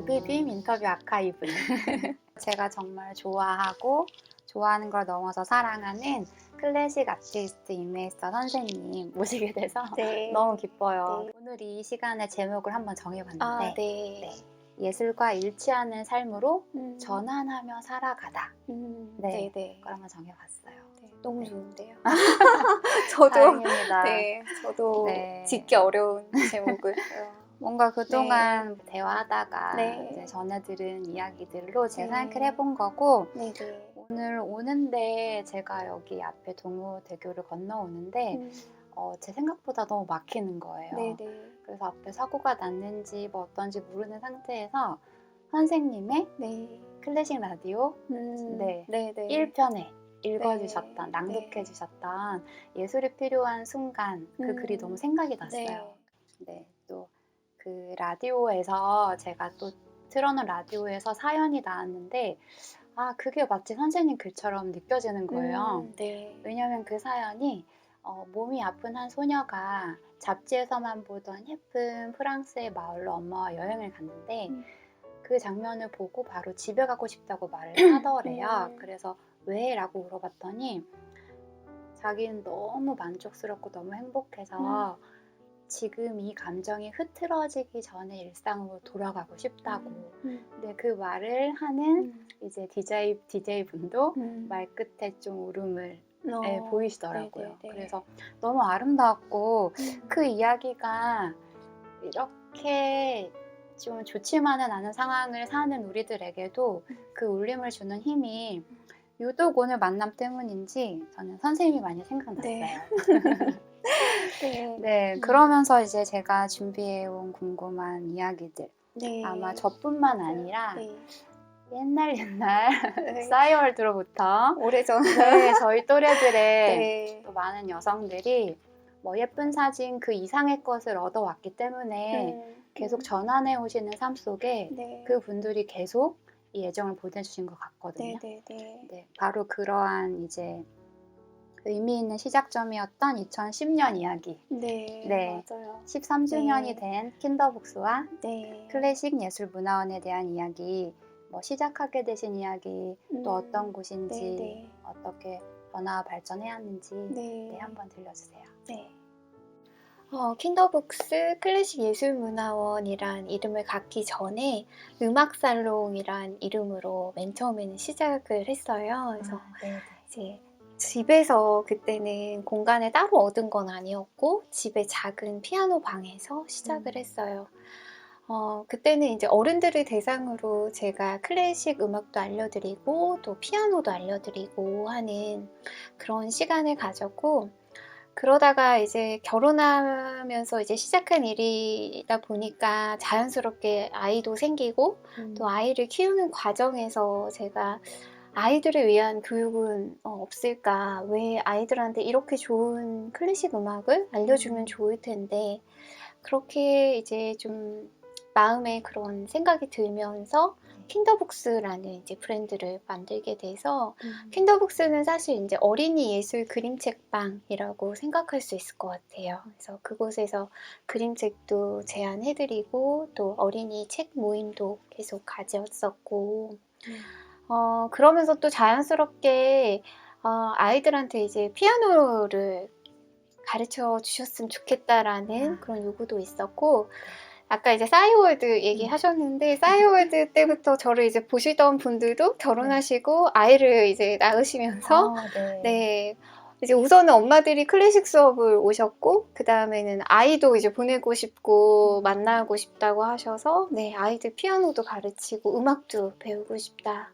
루비빔 인터뷰 아카이브. 제가 정말 좋아하는 걸 넘어서 사랑하는 클래식 아티스트 임혜서 선생님 모시게 돼서 네. 너무 기뻐요. 네. 오늘 이 시간의 제목을 한번 정해봤는데 네. 예술과 일치하는 삶으로 음. 전환하며 살아가다. 네, 네. 그걸 한번 정해봤어요. 네, 너무 네. 좋은데요. 저도 다행입니다. 저도 네. 짓기 어려운 제목을 뭔가 그동안 대화하다가 네. 이제 전해 들은 이야기들로 네. 재생각을 해본 거고, 네. 오늘 오는데 제가 여기 앞에 동호대교를 건너오는데 제 생각보다 너무 막히는 거예요. 네. 그래서 앞에 사고가 났는지 뭐 어떤지 모르는 상태에서 선생님의 네. 클래식 라디오 네. 1편에 읽어주셨던, 네. 낭독해주셨던 예술이 필요한 순간 그 글이 너무 생각이 났어요. 네, 또 그 라디오에서 제가 또 틀어놓은 라디오에서 사연이 나왔는데 그게 마치 선생님 글처럼 느껴지는 거예요. 네. 왜냐하면 그 사연이 몸이 아픈 한 소녀가 잡지에서만 보던 예쁜 프랑스의 마을로 엄마와 여행을 갔는데 그 장면을 보고 바로 집에 가고 싶다고 말을 하더래요. 그래서 왜? 라고 물어봤더니 자기는 너무 만족스럽고 너무 행복해서 지금 이 감정이 흐트러지기 전에 일상으로 돌아가고 싶다고. 근데 그 말을 하는 이제 DJ 분도 말끝에 좀 울음을 보이시더라고요. 네. 그래서 너무 아름다웠고 그 이야기가 이렇게 좀 좋지만은 않은 상황을 사는 우리들에게도 그 울림을 주는 힘이 유독 오늘 만남 때문인지 저는 선생님이 많이 생각났어요. 네, 그러면서 이제 제가 준비해온 궁금한 이야기들 아마 저뿐만 아니라 옛날 싸이월드로부터 오래전 저희 또래들의 또 많은 여성들이 뭐 예쁜 사진 그 이상의 것을 얻어왔기 때문에 계속 전환해 오시는 삶 속에 그 분들이 계속 이 애정을 보내주신 것 같거든요. 네, 바로 그러한 이제 의미 있는 시작점이었던 2010년 이야기. 맞아요. 13주년이 된 킨더북스와 네. 클래식 예술문화원에 대한 이야기, 뭐 시작하게 되신 이야기, 또 어떤 곳인지, 어떻게 변화와 발전해왔는지 한번 들려주세요. 킨더북스 클래식 예술문화원이란 이름을 갖기 전에 음악살롱이란 이름으로 맨 처음에는 시작을 했어요. 그래서 이제 집에서 그때는 공간을 따로 얻은 건 아니었고 집에 작은 피아노 방에서 시작을 했어요. 그때는 이제 어른들을 대상으로 제가 클래식 음악도 알려드리고 또 피아노도 알려드리고 하는 그런 시간을 가졌고, 그러다가 이제 결혼하면서 이제 시작한 일이다 보니까 자연스럽게 아이도 생기고 또 아이를 키우는 과정에서 제가 아이들을 위한 교육은 없을까? 왜 아이들한테 이렇게 좋은 클래식 음악을 알려주면 좋을 텐데, 그렇게 이제 좀 마음에 그런 생각이 들면서 킨더북스라는 이제 브랜드를 만들게 돼서 킨더북스는 사실 이제 어린이 예술 그림책방이라고 생각할 수 있을 것 같아요. 그래서 그곳에서 그림책도 제안해드리고 또 어린이 책 모임도 계속 가졌었고, 그러면서 또 자연스럽게 아이들한테 이제 피아노를 가르쳐 주셨으면 좋겠다라는 그런 요구도 있었고, 아까 이제 싸이월드 얘기하셨는데 싸이월드 때부터 저를 이제 보시던 분들도 결혼하시고 아이를 이제 낳으시면서 이제 우선은 엄마들이 클래식 수업을 오셨고 그 다음에는 아이도 이제 보내고 싶고 만나고 싶다고 하셔서 아이들 피아노도 가르치고 음악도 배우고 싶다.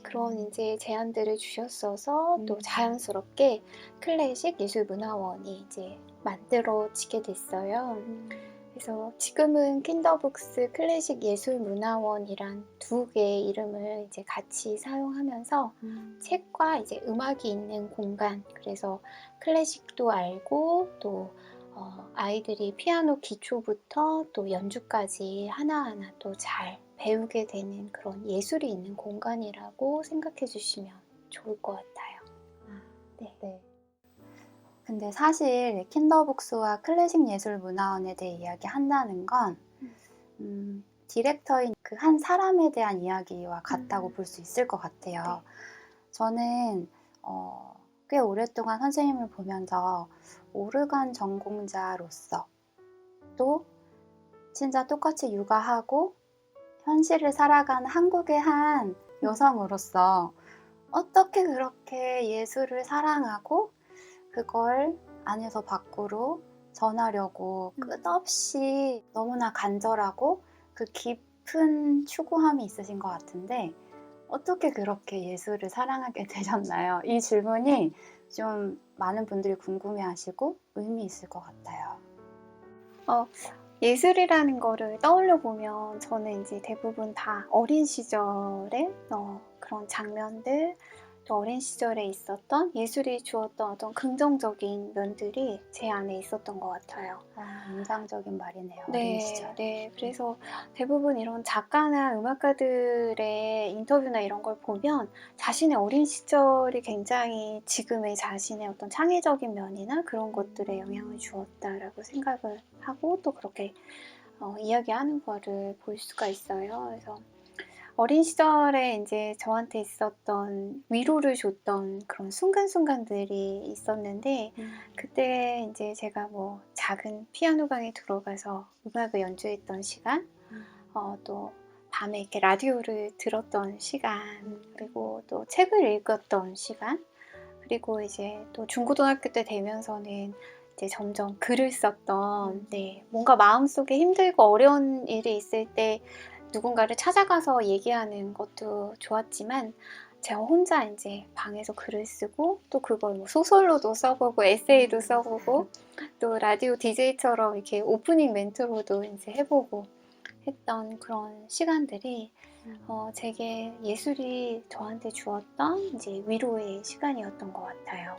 그런 이제 제안들을 주셨어서 또 자연스럽게 클래식 예술문화원이 이제 만들어지게 됐어요. 그래서 지금은 킨더북스 클래식 예술문화원이란 두 개의 이름을 이제 같이 사용하면서 책과 이제 음악이 있는 공간, 그래서 클래식도 알고 또 아이들이 피아노 기초부터 또 연주까지 하나하나 또 잘 배우게 되는 그런 예술이 있는 공간이라고 생각해 주시면 좋을 것 같아요. 근데 사실 킨더북스와 클래식 예술문화원에 대해 이야기한다는 건 디렉터인 그 한 사람에 대한 이야기와 같다고 볼 수 있을 것 같아요. 저는 꽤 오랫동안 선생님을 보면서 오르간 전공자로서 또 진짜 똑같이 육아하고 현실을 살아가는 한국의 한 여성으로서 어떻게 그렇게 예술을 사랑하고 그걸 안에서 밖으로 전하려고 끝없이 너무나 간절하고 그 깊은 추구함이 있으신 것 같은데 어떻게 그렇게 예술을 사랑하게 되셨나요? 이 질문이 좀 많은 분들이 궁금해하시고 의미 있을 것 같아요. 예술이라는 거를 떠올려 보면 저는 이제 대부분 다 어린 시절에 그런 장면들, 또 어린 시절에 있었던 예술이 주었던 어떤 긍정적인 면들이 제 안에 있었던 것 같아요. 인상적인 말이네요. 어린 시절. 네. 그래서 대부분 이런 작가나 음악가들의 인터뷰나 이런 걸 보면 자신의 어린 시절이 굉장히 지금의 자신의 어떤 창의적인 면이나 그런 것들에 영향을 주었다라고 생각을 하고 또 그렇게 이야기하는 거를 볼 수가 있어요. 그래서 어린 시절에 이제 저한테 있었던 위로를 줬던 그런 순간순간들이 있었는데 그때 이제 제가 뭐 작은 피아노 방에 들어가서 음악을 연주했던 시간, 또 밤에 이렇게 라디오를 들었던 시간, 그리고 또 책을 읽었던 시간, 그리고 이제 또 중고등학교 때 되면서는 이제 점점 글을 썼던, 뭔가 마음속에 힘들고 어려운 일이 있을 때 누군가를 찾아가서 얘기하는 것도 좋았지만 제가 혼자 이제 방에서 글을 쓰고 또 그걸 뭐 소설로도 써보고 에세이도 써보고 또 라디오 DJ처럼 이렇게 오프닝 멘트로도 이제 해보고 했던 그런 시간들이 제게 예술이 저한테 주었던 이제 위로의 시간이었던 것 같아요.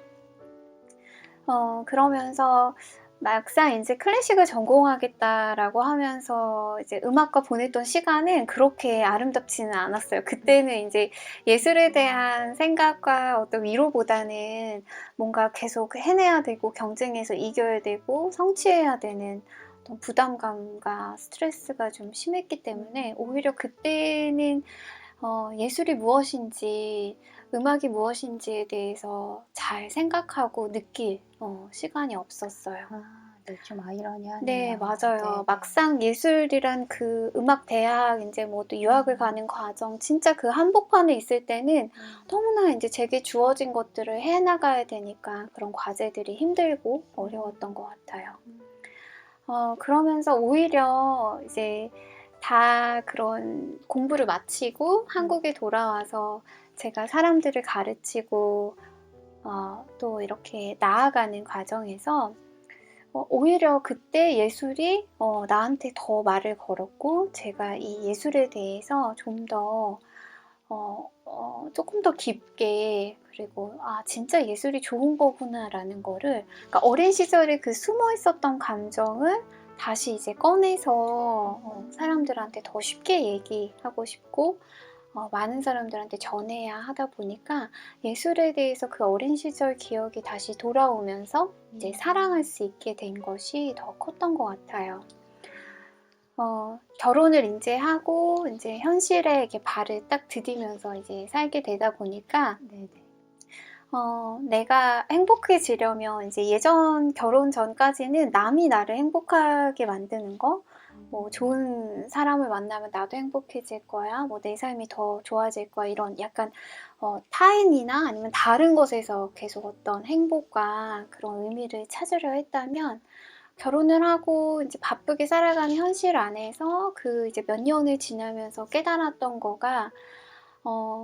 그러면서 막상 이제 클래식을 전공하겠다라고 하면서 이제 음악과 보냈던 시간은 그렇게 아름답지는 않았어요. 그때는 이제 예술에 대한 생각과 어떤 위로보다는 뭔가 계속 해내야 되고 경쟁에서 이겨야 되고 성취해야 되는 어떤 부담감과 스트레스가 좀 심했기 때문에 오히려 그때는 예술이 무엇인지 음악이 무엇인지에 대해서 잘 생각하고 느낄 시간이 없었어요. 네, 좀 아이러니하네요. 네, 맞아요. 네. 막상 예술이란 그 음악 대학 이제 뭐 또 유학을 가는 과정 진짜 그 한복판에 있을 때는 너무나 이제 제게 주어진 것들을 해나가야 되니까 그런 과제들이 힘들고 어려웠던 것 같아요. 그러면서 오히려 이제 다 그런 공부를 마치고 한국에 돌아와서 제가 사람들을 가르치고 또 이렇게 나아가는 과정에서 오히려 그때 예술이 나한테 더 말을 걸었고 제가 이 예술에 대해서 좀 더 조금 더 깊게 그리고 진짜 예술이 좋은 거구나라는 거를 그러니까 어린 시절에 그 숨어 있었던 감정을 다시 이제 꺼내서 사람들한테 더 쉽게 얘기하고 싶고 많은 사람들한테 전해야 하다 보니까 예술에 대해서 그 어린 시절 기억이 다시 돌아오면서 이제 사랑할 수 있게 된 것이 더 컸던 것 같아요. 결혼을 이제 하고 이제 현실에 이렇게 발을 딱 디디면서 이제 살게 되다 보니까 내가 행복해지려면 이제 예전 결혼 전까지는 남이 나를 행복하게 만드는 거, 뭐 좋은 사람을 만나면 나도 행복해질 거야, 뭐 내 삶이 더 좋아질 거야 이런 약간 타인이나 아니면 다른 것에서 계속 어떤 행복과 그런 의미를 찾으려 했다면 결혼을 하고 이제 바쁘게 살아가는 현실 안에서 그 이제 몇 년을 지나면서 깨달았던 거가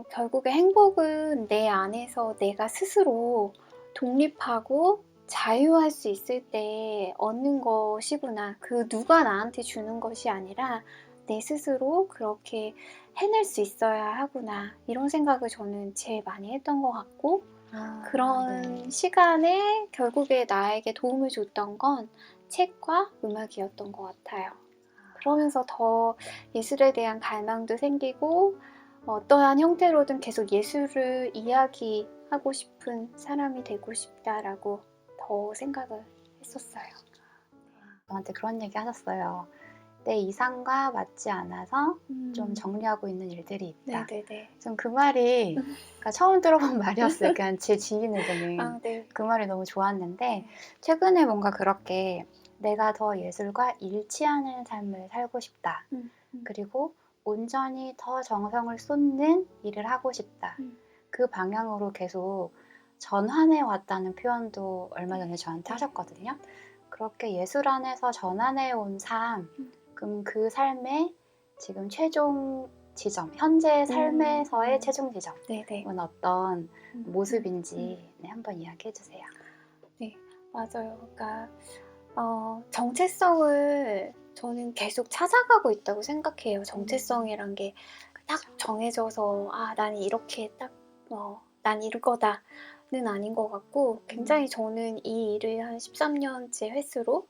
결국에 행복은 내 안에서 내가 스스로 독립하고 자유할 수 있을 때 얻는 것이구나. 그 누가 나한테 주는 것이 아니라 내 스스로 그렇게 해낼 수 있어야 하구나. 이런 생각을 저는 제일 많이 했던 것 같고 그런 시간에 결국에 나에게 도움을 줬던 건 책과 음악이었던 것 같아요. 그러면서 더 예술에 대한 갈망도 생기고 어떠한 형태로든 계속 예술을 이야기하고 싶은 사람이 되고 싶다라고 더 생각을 했었어요. 저한테 그런 얘기 하셨어요. 내 이상과 맞지 않아서 좀 정리하고 있는 일들이 있다. 전 그 말이 그러니까 처음 들어본 말이었어요. 그냥 제 지인에게는 그 말이 너무 좋았는데 최근에 뭔가 그렇게 내가 더 예술과 일치하는 삶을 살고 싶다. 그리고 온전히 더 정성을 쏟는 일을 하고 싶다. 그 방향으로 계속 전환해 왔다는 표현도 얼마 전에 저한테 하셨거든요. 그렇게 예술 안에서 전환해 온 삶, 그럼 그 삶의 지금 최종 지점, 현재 삶에서의 최종 지점은 어떤 모습인지 한번 이야기해 주세요. 네, 맞아요. 그러니까 정체성을 저는 계속 찾아가고 있다고 생각해요. 정체성이란 게 딱 정해져서 나는 이렇게 딱 난 이거다는 아닌 것 같고 굉장히 저는 이 일을 한 13년째 횟수로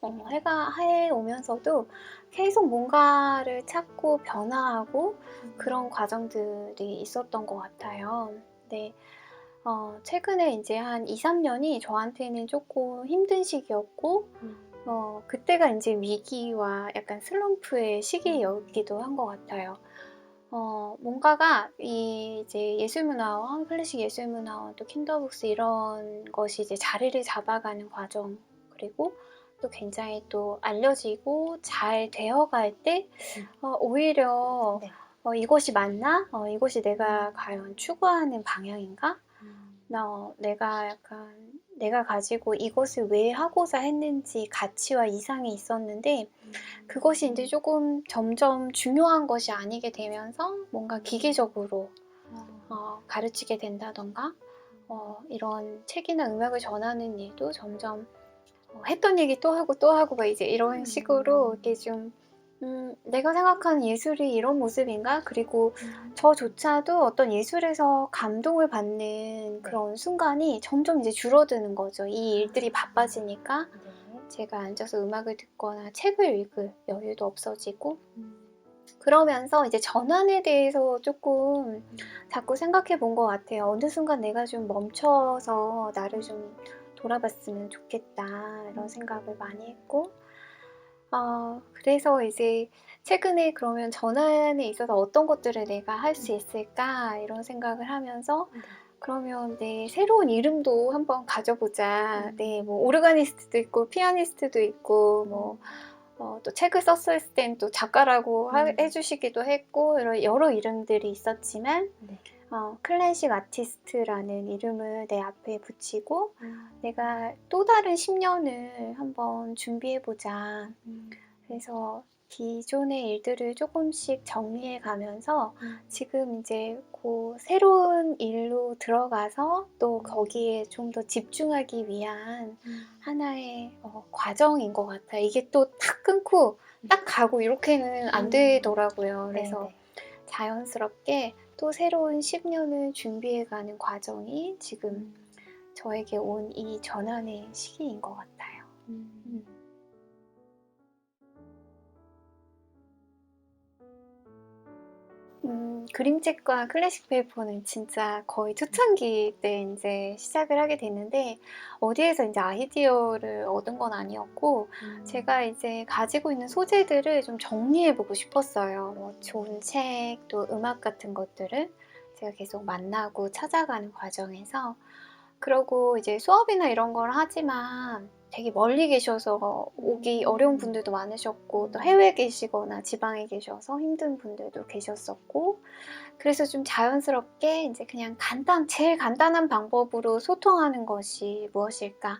해오면서도 계속 뭔가를 찾고 변화하고 그런 과정들이 있었던 것 같아요. 근데 최근에 이제 한 2, 3년이 저한테는 조금 힘든 시기였고 그때가 이제 위기와 약간 슬럼프의 시기였기도 한 것 같아요. 뭔가가 이제 예술문화원, 클래식 예술문화원, 또 킨더북스 이런 것이 이제 자리를 잡아가는 과정, 그리고 또 굉장히 또 알려지고 잘 되어갈 때 오히려 이것이 맞나? 이것이 내가 과연 추구하는 방향인가? 내가 가지고 이것을 왜 하고자 했는지 가치와 이상이 있었는데 그것이 이제 조금 점점 중요한 것이 아니게 되면서 뭔가 기계적으로 가르치게 된다던가 이런 책이나 음악을 전하는 일도 점점 했던 얘기 또 하고 막 이제 이런 식으로 이렇게 좀 내가 생각하는 예술이 이런 모습인가? 그리고 저조차도 어떤 예술에서 감동을 받는 그런 순간이 점점 이제 줄어드는 거죠. 이 일들이 바빠지니까 제가 앉아서 음악을 듣거나 책을 읽을 여유도 없어지고 그러면서 이제 전환에 대해서 조금 자꾸 생각해 본 것 같아요. 어느 순간 내가 좀 멈춰서 나를 좀 돌아봤으면 좋겠다 이런 생각을 많이 했고 그래서 이제 최근에 그러면 전환에 있어서 어떤 것들을 내가 할 수 있을까 이런 생각을 하면서 그러면 내 새로운 이름도 한번 가져보자. 뭐 오르가니스트도 있고 피아니스트도 있고 또 책을 썼을 땐 또 작가라고 해주시기도 했고 여러 이름들이 있었지만 클래식 아티스트라는 이름을 내 앞에 붙이고 내가 또 다른 10년을 한번 준비해보자. 그래서 기존의 일들을 조금씩 정리해 가면서 지금 이제 그 새로운 일로 들어가서 또 거기에 좀 더 집중하기 위한 하나의 과정인 것 같아요. 이게 또 탁 끊고 딱 가고 이렇게는 안 되더라고요. 그래서 자연스럽게 또 새로운 10년을 준비해가는 과정이 지금 저에게 온 이 전환의 시기인 것 같아요. 그림책과 클래식 페이퍼는 진짜 거의 초창기 때 이제 시작을 하게 됐는데 어디에서 이제 아이디어를 얻은 건 아니었고 제가 이제 가지고 있는 소재들을 좀 정리해보고 싶었어요. 좋은 책, 또 음악 같은 것들을 제가 계속 만나고 찾아가는 과정에서 그러고 이제 수업이나 이런 걸 하지만 되게 멀리 계셔서 오기 어려운 분들도 많으셨고 또 해외에 계시거나 지방에 계셔서 힘든 분들도 계셨었고 그래서 좀 자연스럽게 이제 그냥 제일 간단한 방법으로 소통하는 것이 무엇일까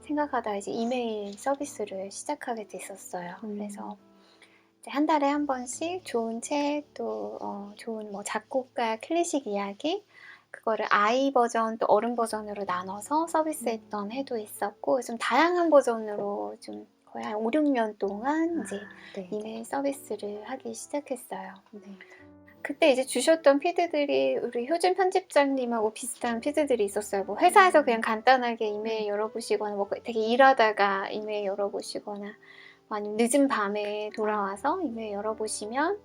생각하다 이제 이메일 서비스를 시작하게 됐었어요. 그래서 이제 한 달에 한 번씩 좋은 책, 또 좋은 작곡가 클래식 이야기 그거를 아이 버전 또 어른 버전으로 나눠서 서비스했던 해도 있었고 좀 다양한 버전으로 좀 거의 한 5, 6년 동안 이제 이메일 서비스를 하기 시작했어요. 그때 이제 주셨던 피드들이 우리 효진 편집장님하고 비슷한 피드들이 있었어요. 뭐 회사에서 그냥 간단하게 이메일 열어보시거나 뭐 되게 일하다가 이메일 열어보시거나 아니면 늦은 밤에 돌아와서 이메일 열어보시면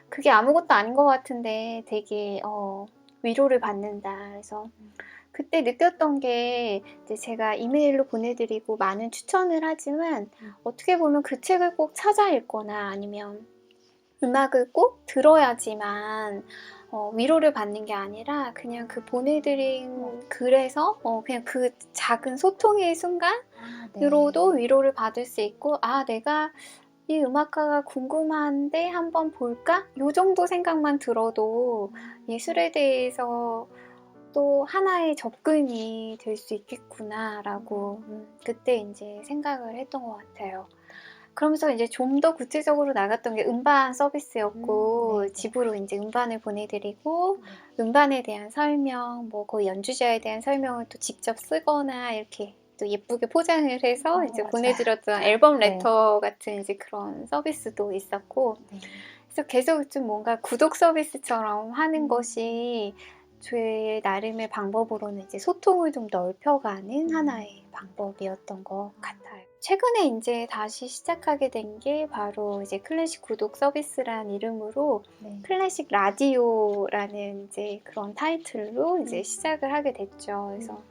그게 아무것도 아닌 것 같은데 되게 위로를 받는다. 그래서 그때 느꼈던 게 이제 제가 이메일로 보내드리고 많은 추천을 하지만 어떻게 보면 그 책을 꼭 찾아 읽거나 아니면 음악을 꼭 들어야지만 위로를 받는 게 아니라 그냥 그 보내드린 글에서 그냥 그 작은 소통의 순간으로도 위로를 받을 수 있고 아 내가 이 음악가가 궁금한데 한번 볼까? 요 정도 생각만 들어도 예술에 대해서 또 하나의 접근이 될 수 있겠구나라고 그때 이제 생각을 했던 것 같아요. 그러면서 이제 좀 더 구체적으로 나갔던 게 음반 서비스였고 집으로 이제 음반을 보내드리고 음반에 대한 설명, 뭐 그 연주자에 대한 설명을 또 직접 쓰거나 이렇게 또 예쁘게 포장을 해서 이제 맞아요. 보내드렸던 앨범 네. 레터 같은 이제 그런 서비스도 있었고 그래서 계속 좀 뭔가 구독 서비스처럼 하는 것이 제 나름의 방법으로는 이제 소통을 좀 넓혀가는 하나의 방법이었던 것 같아요. 최근에 이제 다시 시작하게 된 게 바로 이제 클래식 구독 서비스란 이름으로 클래식 라디오라는 이제 그런 타이틀로 이제 시작을 하게 됐죠. 그래서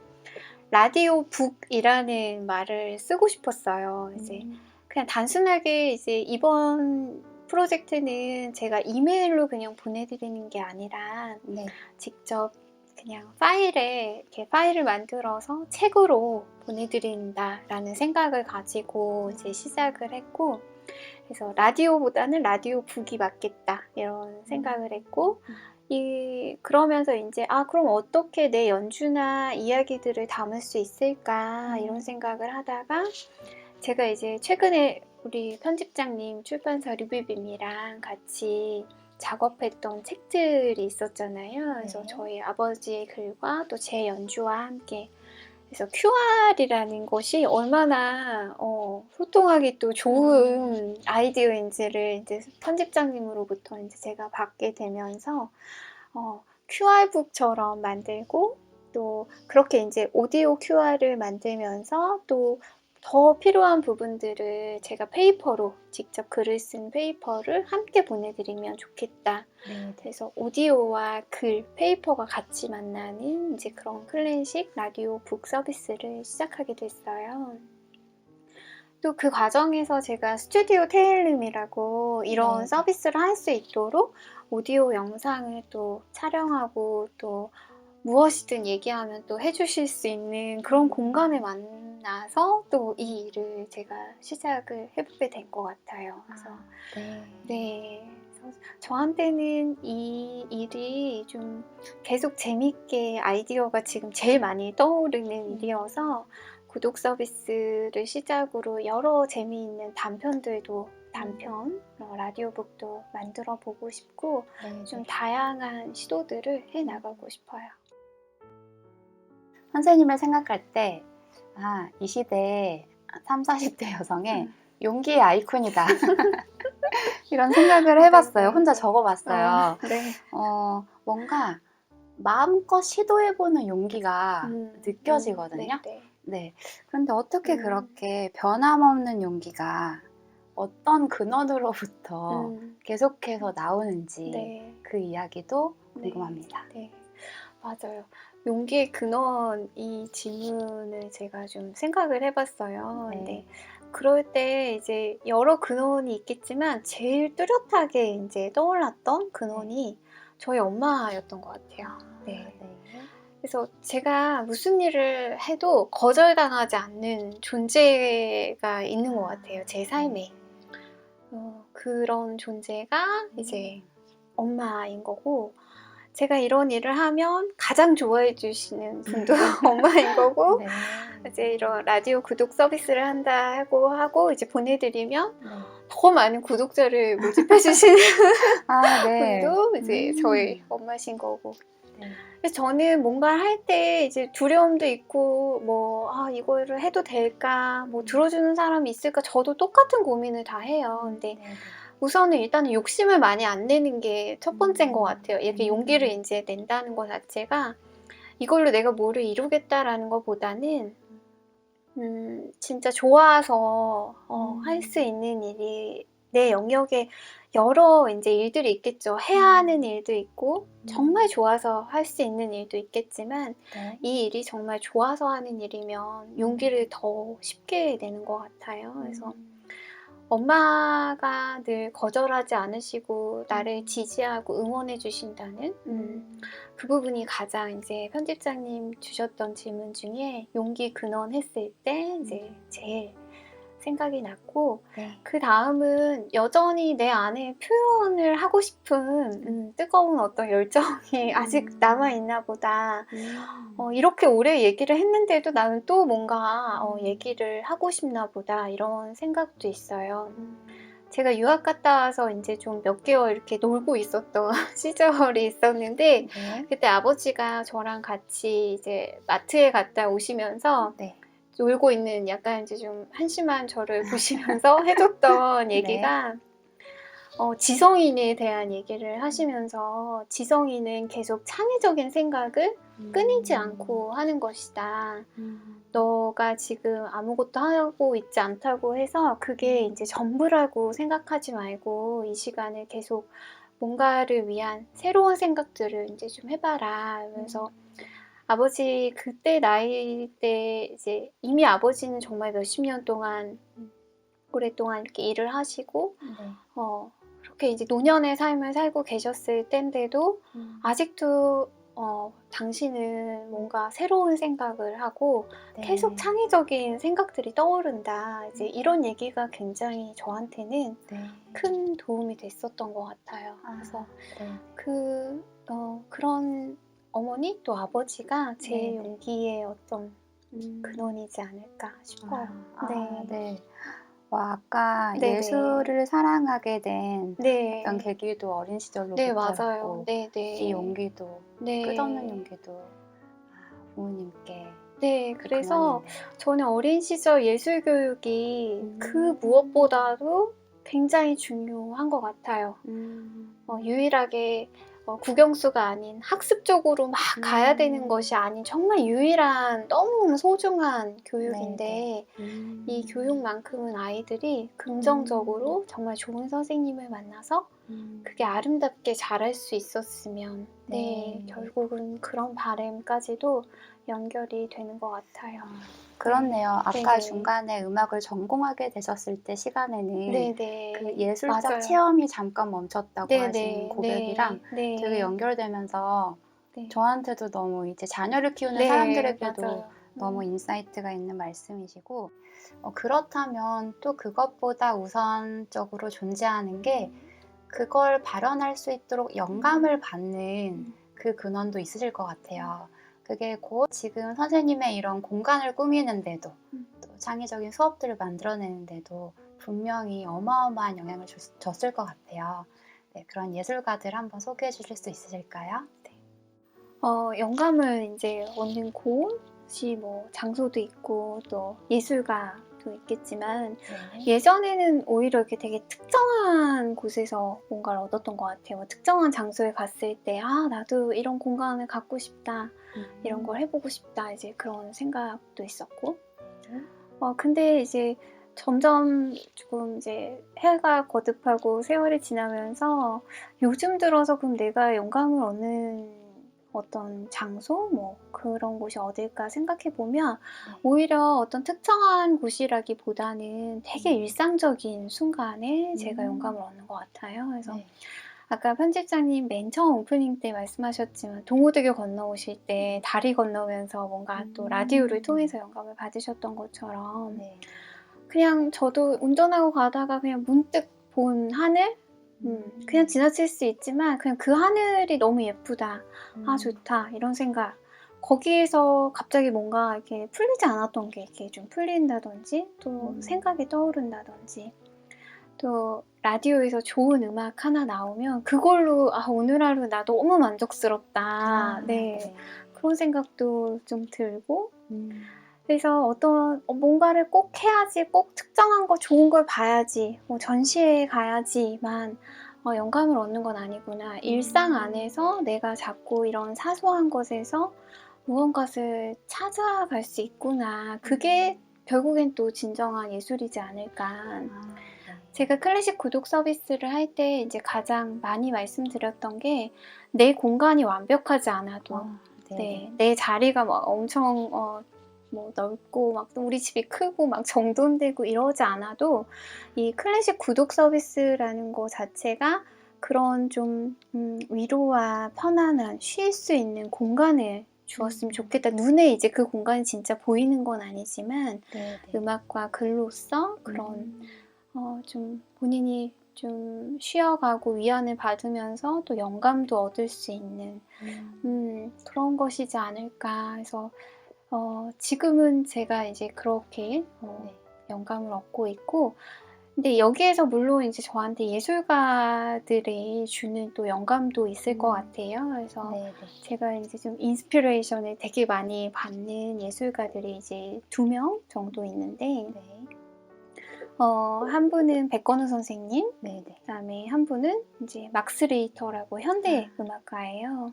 라디오 북이라는 말을 쓰고 싶었어요. 이제 그냥 단순하게 이제 이번 프로젝트는 제가 이메일로 그냥 보내드리는 게 아니라 직접 그냥 이렇게 파일을 만들어서 책으로 보내드린다라는 생각을 가지고 이제 시작을 했고 그래서 라디오보다는 라디오 북이 맞겠다 이런 생각을 했고 그러면서 이제 그럼 어떻게 내 연주나 이야기들을 담을 수 있을까 이런 생각을 하다가 제가 이제 최근에 우리 편집장님 출판사 류비빔이랑 같이 작업했던 책들이 있었잖아요. 그래서 저희 아버지의 글과 또 제 연주와 함께 그래서 QR이라는 것이 얼마나 소통하기 또 좋은 아이디어인지를 이제 편집장님으로부터 이제 제가 받게 되면서 QR북처럼 만들고 또 그렇게 이제 오디오 QR을 만들면서 또 더 필요한 부분들을 제가 페이퍼로 직접 글을 쓴 페이퍼를 함께 보내드리면 좋겠다. 그래서 오디오와 글, 페이퍼가 같이 만나는 이제 그런 클래식 라디오 북 서비스를 시작하게 됐어요. 또 그 과정에서 제가 스튜디오 테일름이라고 이런 서비스를 할 수 있도록 오디오 영상을 또 촬영하고 또 무엇이든 얘기하면 또 해주실 수 있는 그런 공간을 만나서 또 이 일을 제가 시작을 해보게 된 것 같아요. 그래서 그래서 저한테는 이 일이 좀 계속 재밌게 아이디어가 지금 제일 많이 떠오르는 일이어서 구독 서비스를 시작으로 여러 재미있는 단편 라디오북도 만들어 보고 싶고 좀 다양한 시도들을 해 나가고 싶어요. 선생님을 생각할 때 이 시대의 30, 40대 여성의 용기의 아이콘이다. 이런 생각을 해봤어요. 혼자 적어봤어요. 뭔가 마음껏 시도해보는 용기가 느껴지거든요. 그런데 어떻게 그렇게 변함없는 용기가 어떤 근원으로부터 계속해서 나오는지 그 이야기도 궁금합니다. 맞아요. 용기의 근원 이 질문을 제가 좀 생각을 해봤어요. 근데 그럴 때 이제 여러 근원이 있겠지만 제일 뚜렷하게 이제 떠올랐던 근원이 저희 엄마였던 것 같아요. 그래서 제가 무슨 일을 해도 거절당하지 않는 존재가 있는 것 같아요. 제 삶에. 그런 존재가 이제 엄마인 거고 제가 이런 일을 하면 가장 좋아해 주시는 분도 엄마인 거고 이제 이런 라디오 구독 서비스를 하고 이제 보내드리면 더 많은 구독자를 모집해 주시는 분도 이제 저희 엄마신 거고 그래서 저는 뭔가 할 때 이제 두려움도 있고 이거를 해도 될까 들어주는 사람이 있을까 저도 똑같은 고민을 다 해요. 근데 우선은 일단은 욕심을 많이 안 내는 게 첫 번째인 것 같아요. 이렇게 용기를 이제 낸다는 것 자체가 이걸로 내가 뭐를 이루겠다라는 것보다는 진짜 좋아서 할 수 있는 일이 내 영역에 여러 이제 일들이 있겠죠. 해야 하는 일도 있고 정말 좋아서 할 수 있는 일도 있겠지만 네. 이 일이 정말 좋아서 하는 일이면 용기를 더 쉽게 내는 것 같아요. 그래서 엄마가 늘 거절하지 않으시고 나를 지지하고 응원해 주신다는 그 부분이 가장 이제 편집장님 주셨던 질문 중에 용기 근원 했을 때 이제 제일 생각이 났고 네. 그 다음은 여전히 내 안에 표현을 하고 싶은 뜨거운 어떤 열정이 아직 남아있나 보다. 이렇게 오래 얘기를 했는데도 나는 또 뭔가 얘기를 하고 싶나 보다 이런 생각도 있어요. 제가 유학 갔다 와서 이제 좀 몇 개월 이렇게 놀고 있었던 시절이 있었는데 네. 그때 아버지가 저랑 같이 이제 마트에 갔다 오시면서 네. 놀고 있는 약간 이제 좀 한심한 저를 보시면서 해줬던 얘기가 지성인에 대한 얘기를 하시면서 지성인은 계속 창의적인 생각을 끊이지 않고 하는 것이다. 너가 지금 아무것도 하고 있지 않다고 해서 그게 이제 전부라고 생각하지 말고 이 시간을 계속 뭔가를 위한 새로운 생각들을 이제 좀 해봐라. 그래서 아버지 그때 나이 때 이제 이미 아버지는 정말 몇십 년 동안 오랫동안 이렇게 일을 하시고 네. 그렇게 이제 노년의 삶을 살고 계셨을 때인데도 아직도 당신은 뭔가 새로운 생각을 하고 네. 계속 창의적인 생각들이 떠오른다. 이제 이런 얘기가 굉장히 저한테는 네. 큰 도움이 됐었던 것 같아요. 그래서 네. 그런 어머니 또 아버지가 제 네, 네. 용기의 어떤 근원이지 않을까 싶어요. 네. 와, 아까 네네. 예술을 사랑하게 된 네. 어떤 계기도 어린 네, 시절로부터였고 맞아요. 네네. 이 용기도 네. 끝없는 용기도 부모님께 네, 그 그래서 근원이네요. 저는 어린 시절 예술 교육이 그 무엇보다도 굉장히 중요한 것 같아요. 유일하게 국영수가 아닌 학습적으로 막 가야 되는 것이 아닌 정말 유일한 너무 소중한 교육인데 이 교육만큼은 아이들이 긍정적으로 정말 좋은 선생님을 만나서 그게 아름답게 잘할 수 있었으면 네, 결국은 그런 바람까지도 연결이 되는 것 같아요. 그렇네요. 아까 네네. 중간에 음악을 전공하게 되셨을 때 시간에는 네네. 그 예술적 맞아요. 체험이 잠깐 멈췄다고 네네. 하신 고백이랑 네. 되게 연결되면서 네. 저한테도 너무 이제 자녀를 키우는 네, 사람들에게도 맞아요. 너무 인사이트가 있는 말씀이시고 그렇다면 또 그것보다 우선적으로 존재하는 게 그걸 발현할 수 있도록 영감을 받는 그 근원도 있으실 것 같아요. 그게 곧 지금 선생님의 이런 공간을 꾸미는데도 또 창의적인 수업들을 만들어내는데도 분명히 어마어마한 영향을 줬을 것 같아요. 네, 그런 예술가들 한번 소개해 주실 수 있으실까요? 영감을 이제 얻는 곳이 뭐 장소도 있고 또 예술가도 있겠지만 예전에는 오히려 이렇게 되게 특정한 곳에서 뭔가를 얻었던 것 같아요. 뭐 특정한 장소에 갔을 때 나도 이런 공간을 갖고 싶다. 이런 걸 해보고 싶다. 이제 그런 생각도 있었고 근데 이제 점점 조금 이제 해가 거듭하고 세월이 지나면서 요즘 들어서 그럼 내가 영감을 얻는 어떤 장소? 뭐 그런 곳이 어딜까 생각해 보면 오히려 어떤 특정한 곳이라기보다는 되게 일상적인 순간에 제가 영감을 얻는 것 같아요. 그래서 아까 편집장님 맨 처음 오프닝 때 말씀하셨지만 동호대교 건너오실 때 다리 건너면서 뭔가 또 라디오를 통해서 영감을 받으셨던 것처럼 그냥 저도 운전하고 가다가 그냥 문득 본 하늘? 그냥 지나칠 수 있지만 그냥 그 하늘이 너무 예쁘다. 좋다. 이런 생각. 거기에서 갑자기 뭔가 이렇게 풀리지 않았던 게 이렇게 좀 풀린다든지 또 생각이 떠오른다든지 또 라디오에서 좋은 음악 하나 나오면 그걸로 오늘 하루 나 너무 만족스럽다. 네. 그런 생각도 좀 들고 그래서 어떤 뭔가를 꼭 해야지, 꼭 특정한 거 좋은 걸 봐야지, 뭐 전시회에 가야지만 영감을 얻는 건 아니구나. 일상 안에서 내가 자꾸 이런 사소한 것에서 무언가를 찾아갈 수 있구나. 그게 결국엔 또 진정한 예술이지 않을까. 제가 클래식 구독 서비스를 할 때 이제 가장 많이 말씀드렸던 게 내 공간이 완벽하지 않아도 네, 내 자리가 막 엄청 뭐 넓고 막 우리 집이 크고 막 정돈되고 이러지 않아도 이 클래식 구독 서비스라는 거 자체가 그런 좀 위로와 편안한 쉴 수 있는 공간을 주었으면 좋겠다. 눈에 이제 그 공간이 진짜 보이는 건 아니지만 음악과 글로써 그런 좀 본인이 좀 쉬어가고 위안을 받으면서 또 영감도 얻을 수 있는 그런 것이지 않을까 해서 지금은 제가 이제 그렇게 영감을 얻고 있고, 근데 여기에서 물론 이제 저한테 예술가들이 주는 또 영감도 있을 것 같아요. 그래서 제가 이제 좀 인스피레이션을 되게 많이 받는 예술가들이 이제 2명 정도 있는데, 한 분은 백건우 선생님, 그다음에 한 분은 이제 막스 리히터라고 현대 음악가예요.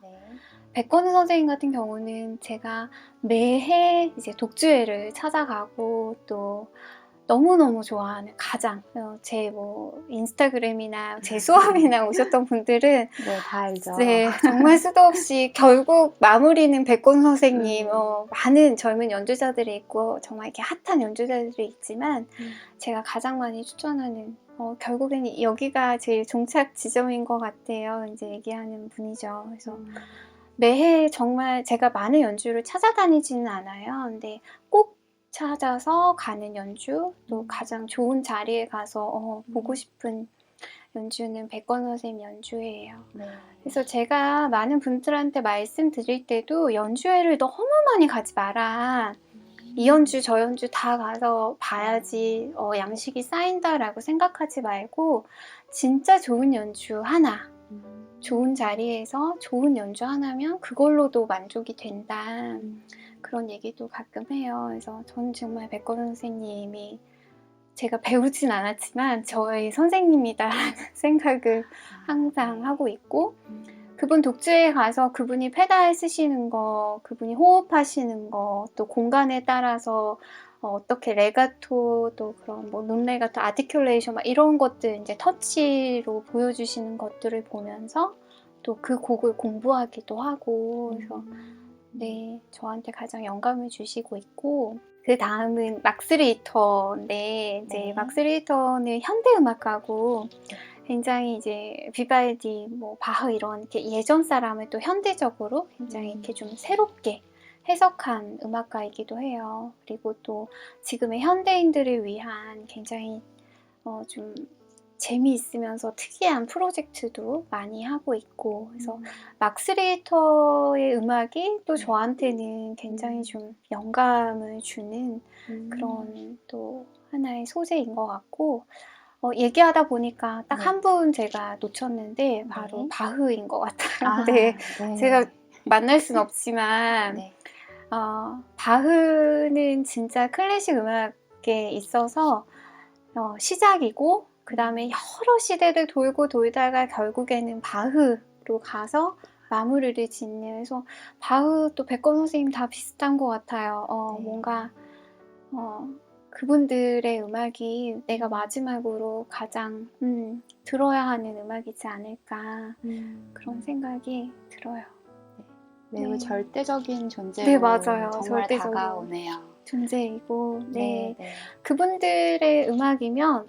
백건우 선생님 같은 경우는 제가 매해 이제 독주회를 찾아가고 또 너무너무 좋아하는 가장 제 뭐 인스타그램이나 제 수업이나 오셨던 분들은 다 알죠. 네, 정말 수도 없이 결국 마무리는 백건우 선생님 많은 젊은 연주자들이 있고 정말 이렇게 핫한 연주자들이 있지만 제가 가장 많이 추천하는 결국에는 여기가 제일 종착 지점인 것 같아요. 이제 얘기하는 분이죠. 그래서 매해 정말 제가 많은 연주를 찾아다니지는 않아요. 근데 꼭 찾아서 가는 연주, 또 가장 좋은 자리에 가서 보고 싶은 연주는 백건우 선생님 연주회예요. 그래서 제가 많은 분들한테 말씀드릴 때도 연주회를 너무 많이 가지 마라. 이 연주 저 연주 다 가서 봐야지 양식이 쌓인다라고 생각하지 말고 진짜 좋은 연주 하나, 좋은 자리에서 좋은 연주 하나면 그걸로도 만족이 된다. 그런 얘기도 가끔 해요. 그래서 저는 정말 백건우 선생님이 제가 배우진 않았지만 저의 선생님이다라는 생각을 항상 하고 있고, 그분 독주에 가서 그분이 페달 쓰시는 거, 그분이 호흡하시는 거, 또 공간에 따라서 어떻게 레가토, 또 그런 뭐 논레가토, 아티큘레이션 막 이런 것들 이제 터치로 보여주시는 것들을 보면서 또 그 곡을 공부하기도 하고, 그래서 네, 저한테 가장 영감을 주시고 있고, 그 다음은 막스 리히터인데 이제 막스 리히터는 현대 음악가고 굉장히 이제 비발디, 뭐 바흐 이런 이렇게 예전 사람을 또 현대적으로 굉장히 이렇게 좀 새롭게 해석한 음악가이기도 해요. 그리고 또 지금의 현대인들을 위한 굉장히 좀 재미있으면서 특이한 프로젝트도 많이 하고 있고, 그래서 막스 리히터의 음악이 또 저한테는 굉장히 좀 영감을 주는 그런 또 하나의 소재인 것 같고, 얘기하다 보니까 딱 한 분 제가 놓쳤는데 바로 바흐인 것 같아요. 네. 제가 만날 순 없지만 바흐는 진짜 클래식 음악에 있어서 시작이고, 그 다음에 여러 시대를 돌고 돌다가 결국에는 바흐로 가서 마무리를 짓는, 그래서 바흐 또 백건우 선생님 다 비슷한 것 같아요. 뭔가 그분들의 음악이 내가 마지막으로 가장 들어야 하는 음악이지 않을까 그런 생각이 들어요. 매우 절대적인 존재로 네, 맞아요. 정말 절대적인 다가오네요. 존재이고, 그분들의 음악이면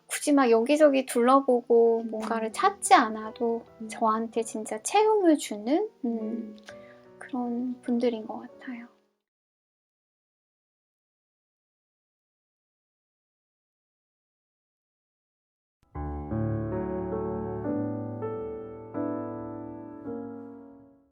굳이 막 여기저기 둘러보고 뭔가를 찾지 않아도 저한테 진짜 체험을 주는 그런 분들인 것 같아요.